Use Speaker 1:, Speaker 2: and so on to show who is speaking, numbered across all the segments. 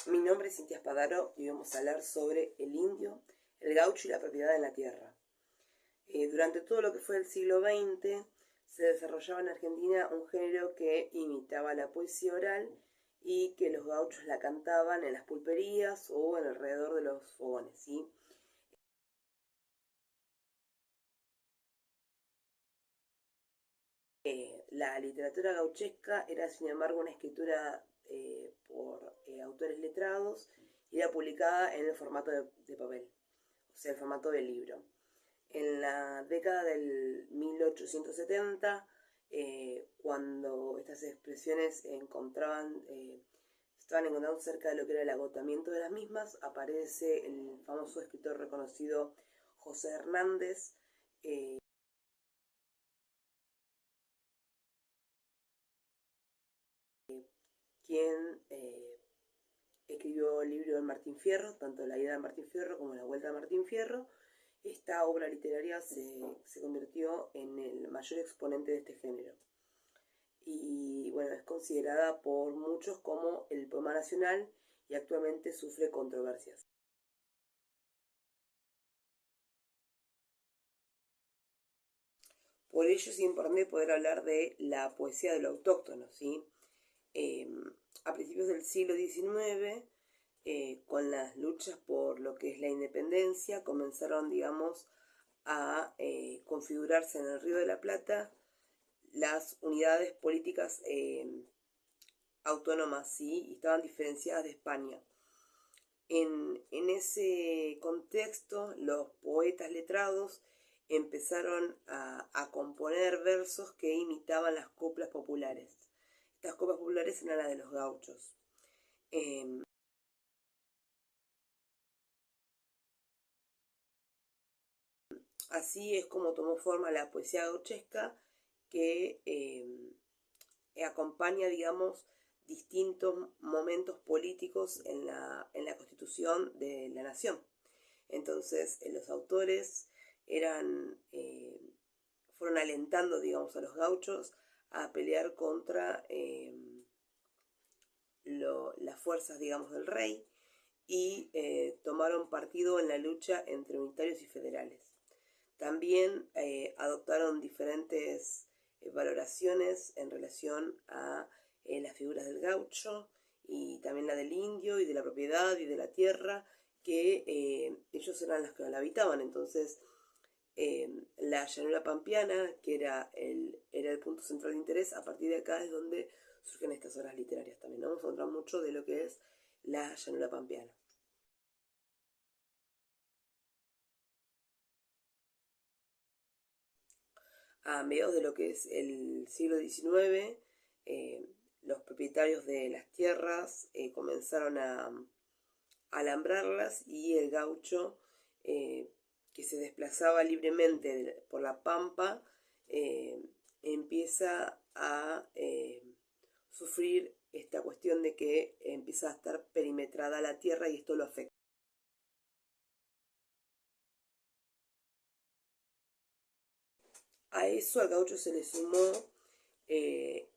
Speaker 1: Mi nombre es Cintia Spadaro y vamos a hablar sobre el indio, el gaucho y la propiedad en la tierra. Durante todo lo que fue el siglo XX se desarrollaba en Argentina un género que imitaba la poesía oral y que los gauchos la cantaban en las pulperías o en alrededor de los fogones, ¿sí? La literatura gauchesca era, sin embargo, una escritura por autores letrados y era publicada en el formato de papel, o sea, el formato de libro. En la década del 1870, cuando estas expresiones estaban encontrando cerca de lo que era el agotamiento de las mismas, aparece el famoso escritor reconocido José Hernández, quien escribió el libro de Martín Fierro, tanto la ida de Martín Fierro como la vuelta de Martín Fierro. Esta obra literaria se convirtió en el mayor exponente de este género. Y bueno, es considerada por muchos como el poema nacional y actualmente sufre controversias. Por ello es importante poder hablar de la poesía de lo autóctono, ¿sí? A principios del siglo XIX, con las luchas por lo que es la independencia, comenzaron, digamos, a configurarse en el Río de la Plata las unidades políticas autónomas, ¿sí? Y estaban diferenciadas de España. En ese contexto, los poetas letrados empezaron a componer versos que imitaban las coplas populares. Estas coplas populares eran las de los gauchos. Así es como tomó forma la poesía gauchesca, que acompaña, digamos, distintos momentos políticos en la constitución de la nación. Entonces, los autores fueron alentando, digamos, a los gauchos a pelear contra las fuerzas, digamos, del rey y tomaron partido en la lucha entre unitarios y federales. También adoptaron diferentes valoraciones en relación a las figuras del gaucho y también la del indio y de la propiedad y de la tierra, que ellos eran los que la habitaban. Entonces, la llanura pampeana, que era el punto central de interés, a partir de acá es donde surgen estas obras literarias también, ¿no? Vamos a encontrar mucho de lo que es la llanura pampeana. A mediados de lo que es el siglo XIX, los propietarios de las tierras comenzaron a alambrarlas y el gaucho que se desplazaba libremente por la pampa empieza a sufrir esta cuestión de que empieza a estar perimetrada la tierra y esto lo afecta. A eso al gaucho se le sumó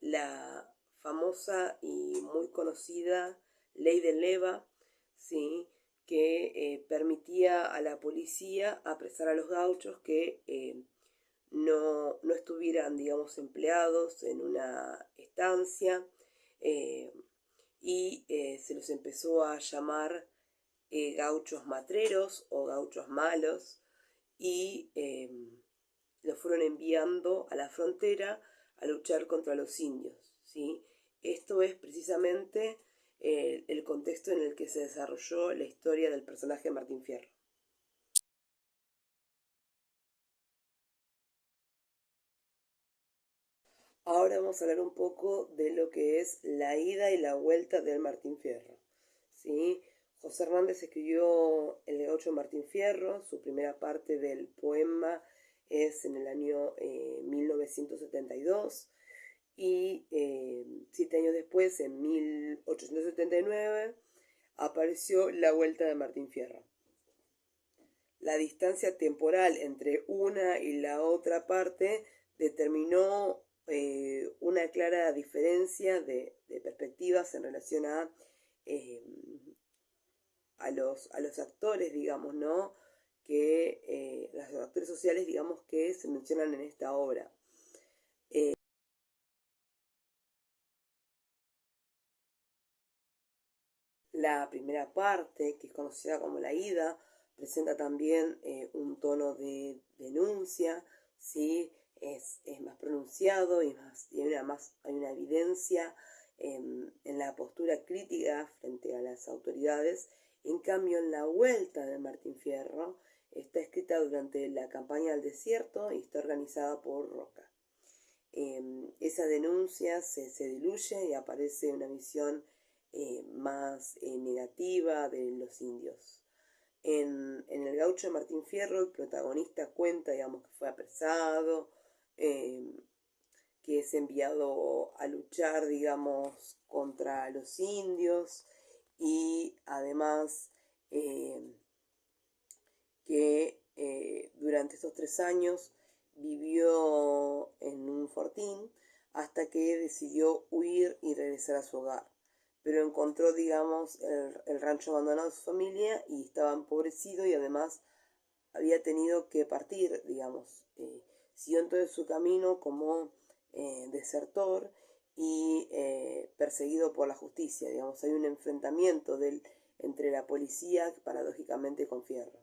Speaker 1: la famosa y muy conocida ley de leva, ¿sí? Que permitía a la policía apresar a los gauchos que no estuvieran, digamos, empleados en una estancia y se los empezó a llamar gauchos matreros o gauchos malos y los fueron enviando a la frontera a luchar contra los indios, ¿sí? Esto es precisamente el contexto en el que se desarrolló la historia del personaje de Martín Fierro. Ahora vamos a hablar un poco de lo que es la ida y la vuelta del Martín Fierro, ¿sí? José Hernández escribió El gaucho Martín Fierro, su primera parte del poema es en el año 1972 y 7 años después, en 1879, apareció La vuelta de Martín Fierro. La distancia temporal entre una y la otra parte determinó una clara diferencia de perspectivas en relación a a los actores, digamos, ¿no? Que los actores sociales, digamos, que se mencionan en esta obra. La primera parte, que es conocida como la ida, presenta también un tono de denuncia, ¿sí? Es más pronunciado y hay una evidencia en la postura crítica frente a las autoridades. En cambio, en La Vuelta de Martín Fierro está escrita durante la campaña del desierto y está organizada por Roca. Esa denuncia se diluye y aparece una visión más negativa de los indios. En El Gaucho de Martín Fierro, el protagonista cuenta, digamos, que fue apresado, que es enviado a luchar, digamos, contra los indios y además que durante estos 3 años vivió en un fortín hasta que decidió huir y regresar a su hogar. Pero encontró, digamos, el rancho abandonado de su familia y estaba empobrecido y además había tenido que partir, digamos. Siguió entonces su camino como desertor y perseguido por la justicia, digamos. Hay un enfrentamiento entre la policía, paradójicamente, con Fierro.